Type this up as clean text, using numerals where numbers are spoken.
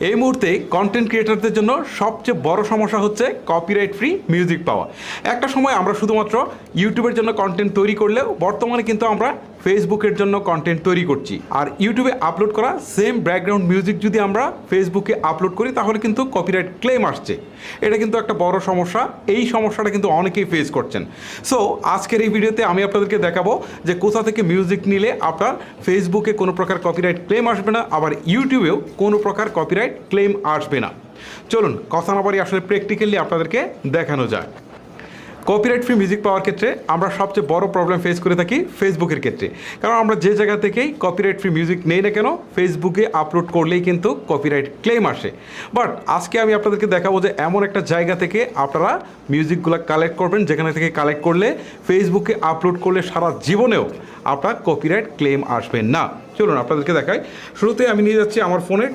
এই মুহূর্তে কন্টেন্ট ক্রিয়েটরদের জন্য সবচেয়ে বড় সমস্যা হচ্ছে কপিরাইট ফ্রি মিউজিক পাওয়া। একটা সময় আমরা শুধুমাত্র ইউটিউবের জন্য কন্টেন্ট তৈরি করলেও বর্তমানে কিন্তু আমরা ফেসবুকের জন্য কন্টেন্ট তৈরি করছি। আর ইউটিউবে আপলোড করা সেম ব্যাকগ্রাউন্ড মিউজিক যদি আমরা ফেসবুকে আপলোড করি তাহলে কিন্তু কপিরাইট ক্লেম আসছে। এটা কিন্তু একটা বড় সমস্যা। এই সমস্যাটা কিন্তু অনেকেই ফেস করছেন। সো আজকের এই ভিডিওতে আমি আপনাদেরকে দেখাবো যে কোথা থেকে মিউজিক নিলে আপনার ফেসবুকে কোনো প্রকার কপিরাইট ক্লেম আসবে না, আবার ইউটিউবেও কোনো প্রকার কপিরাইট ক্লেম আসবে না। চলুন কথা না বাড়িয়ে আসলে প্র্যাকটিক্যালি আপনাদেরকে দেখানো যায়। কপিরাইট ফ্রি মিউজিক পাওয়ার ক্ষেত্রে আমরা সবচেয়ে বড় প্রবলেম ফেস করে থাকি ফেসবুকের ক্ষেত্রে, কারণ আমরা যে জায়গা থেকেই কপিরাইট ফ্রি মিউজিক নেই না কেন ফেসবুকে আপলোড করলেই কিন্তু কপিরাইট ক্লেম আসে। বাট আজকে আমি আপনাদেরকে দেখাবো যে এমন একটা জায়গা থেকে আপনারা মিউজিকগুলো কালেক্ট করবেন যেখানে থেকে কালেক্ট করলে ফেসবুকে আপলোড করলে সারা জীবনেও আপনার কপিরাইট ক্লেম আসবে না। চলুন আপনাদেরকে দেখাই। শুরুতে আমি নিয়ে যাচ্ছি আমার ফোনে